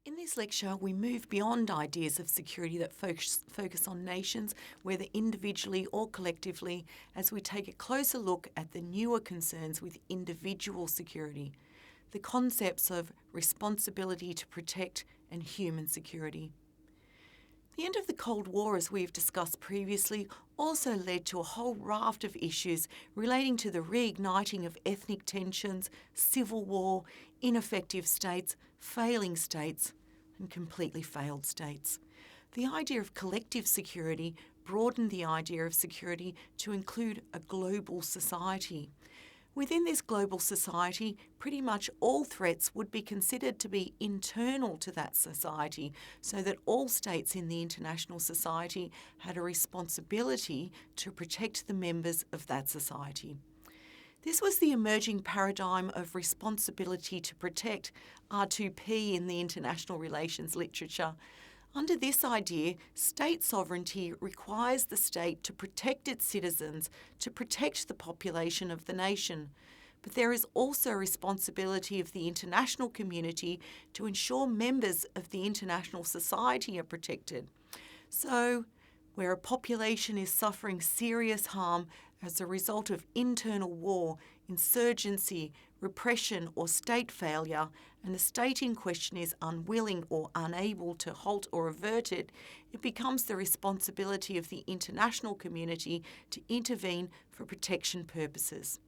In this lecture, we move beyond ideas of security that focus on nations, whether individually or collectively, as we take a closer look at the newer concerns with individual security, the concepts of responsibility to protect and human security. The end of the Cold War, as we've discussed previously, also led to a whole raft of issues relating to the reigniting of ethnic tensions, civil war, ineffective states, failing states, and completely failed states. The idea of collective security broadened the idea of security to include a global society. Within this global society, pretty much all threats would be considered to be internal to that society, so that all states in the international society had a responsibility to protect the members of that society. This was the emerging paradigm of responsibility to protect, R2P in the international relations literature. Under this idea, state sovereignty requires the state to protect its citizens, to protect the population of the nation. But there is also a responsibility of the international community to ensure members of the international society are protected. So, where a population is suffering serious harm as a result of internal war, insurgency, repression or state failure, and the state in question is unwilling or unable to halt or avert it, it becomes the responsibility of the international community to intervene for protection purposes.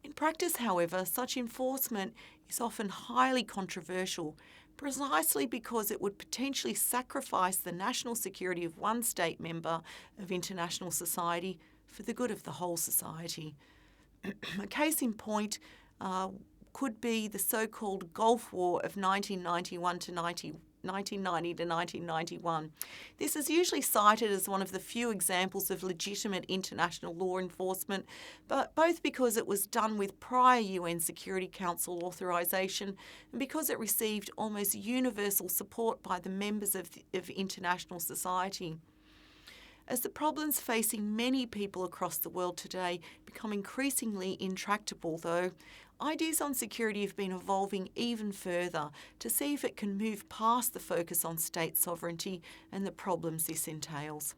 In practice, however, such enforcement is often highly controversial, precisely because it would potentially sacrifice the national security of one state member of international society for the good of the whole society. A case in point could be the so-called Gulf War of 1991 to 1990 to 1991. This is usually cited as one of the few examples of legitimate international law enforcement, but both because it was done with prior UN Security Council authorisation and because it received almost universal support by the members of international society. As the problems facing many people across the world today become increasingly intractable, though, ideas on security have been evolving even further to see if it can move past the focus on state sovereignty and the problems this entails.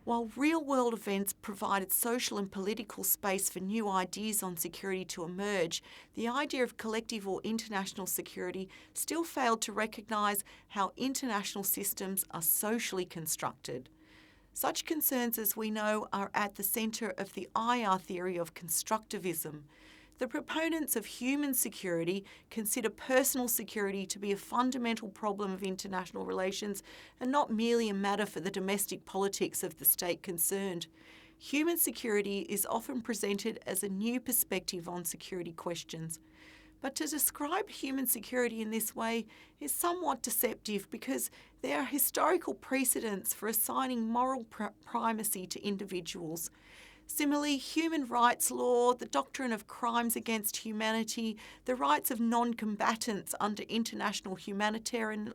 While real-world events provided social and political space for new ideas on security to emerge, the idea of collective or international security still failed to recognise how international systems are socially constructed. Such concerns, as we know, are at the centre of the IR theory of constructivism. The proponents of human security consider personal security to be a fundamental problem of international relations and not merely a matter for the domestic politics of the state concerned. Human security is often presented as a new perspective on security questions. But to describe human security in this way is somewhat deceptive because there are historical precedents for assigning moral primacy to individuals. Similarly, human rights law, the doctrine of crimes against humanity, the rights of non-combatants under international humanitarian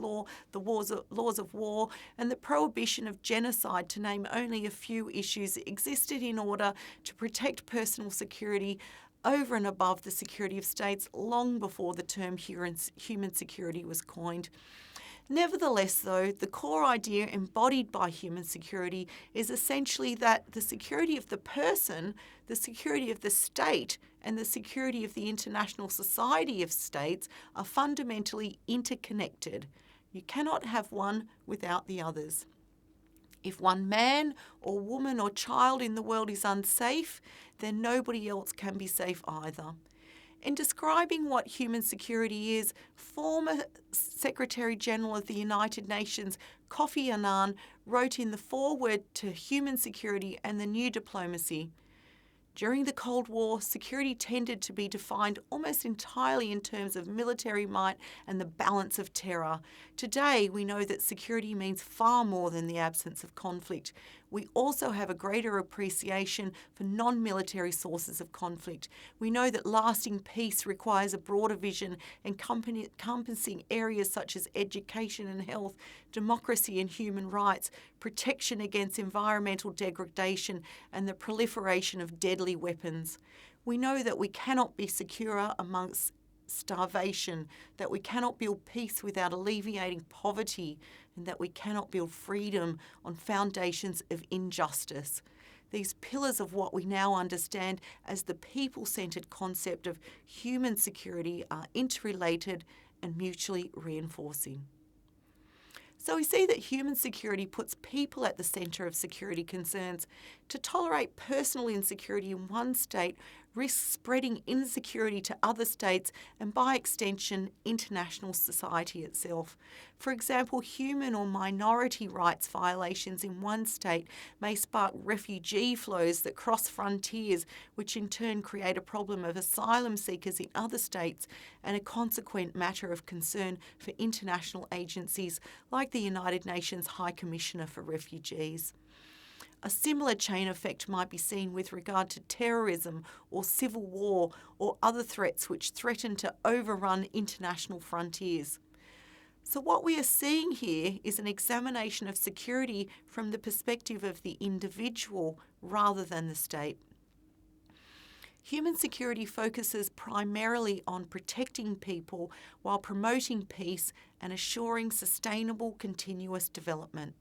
law, the laws of war, and the prohibition of genocide, to name only a few issues, existed in order to protect personal security over and above the security of states long before the term human security was coined. Nevertheless, though, the core idea embodied by human security is essentially that the security of the person, the security of the state, and the security of the international society of states are fundamentally interconnected. You cannot have one without the others. If one man or woman or child in the world is unsafe, then nobody else can be safe either. In describing what human security is, former Secretary General of the United Nations Kofi Annan wrote in the foreword to Human Security and the New Diplomacy, "During the Cold War, security tended to be defined almost entirely in terms of military might and the balance of terror. Today, we know that security means far more than the absence of conflict. We also have a greater appreciation for non-military sources of conflict. We know that lasting peace requires a broader vision encompassing areas such as education and health, democracy and human rights, protection against environmental degradation, and the proliferation of deadly weapons. We know that we cannot be secure amongst starvation, that we cannot build peace without alleviating poverty, and that we cannot build freedom on foundations of injustice. These pillars of what we now understand as the people-centred concept of human security are interrelated and mutually reinforcing. So we see that human security puts people at the centre of security concerns. To tolerate personal insecurity in one state risks spreading insecurity to other states and, by extension, international society itself. For example, human or minority rights violations in one state may spark refugee flows that cross frontiers, which in turn create a problem of asylum seekers in other states and a consequent matter of concern for international agencies like the United Nations High Commissioner for Refugees. A similar chain effect might be seen with regard to terrorism or civil war or other threats which threaten to overrun international frontiers. So what we are seeing here is an examination of security from the perspective of the individual rather than the state. Human security focuses primarily on protecting people while promoting peace and assuring sustainable continuous development.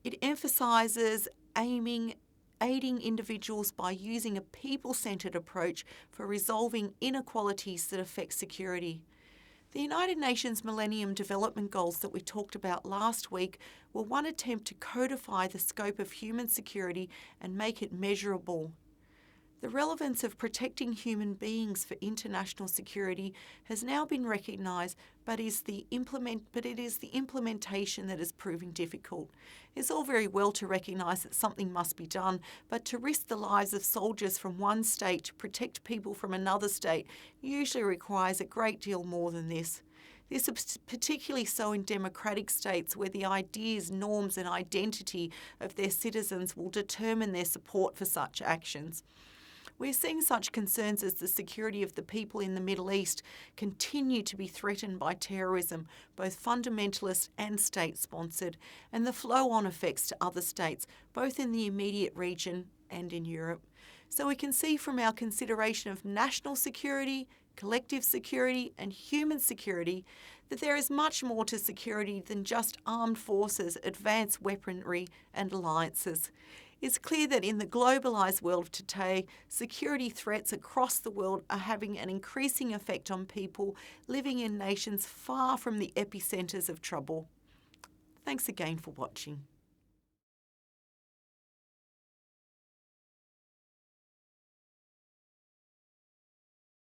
It emphasises aiding individuals by using a people-centred approach for resolving inequalities that affect security. The United Nations Millennium Development Goals that we talked about last week were one attempt to codify the scope of human security and make it measurable. The relevance of protecting human beings for international security has now been recognised, but it is the implementation that is proving difficult. It's all very well to recognise that something must be done, but to risk the lives of soldiers from one state to protect people from another state usually requires a great deal more than this. This is particularly so in democratic states where the ideas, norms and identity of their citizens will determine their support for such actions. We're seeing such concerns as the security of the people in the Middle East continue to be threatened by terrorism, both fundamentalist and state-sponsored, and the flow-on effects to other states, both in the immediate region and in Europe. So we can see from our consideration of national security, collective security and human security that there is much more to security than just armed forces, advanced weaponry and alliances. It's clear that in the globalised world of today, security threats across the world are having an increasing effect on people living in nations far from the epicentres of trouble. Thanks again for watching.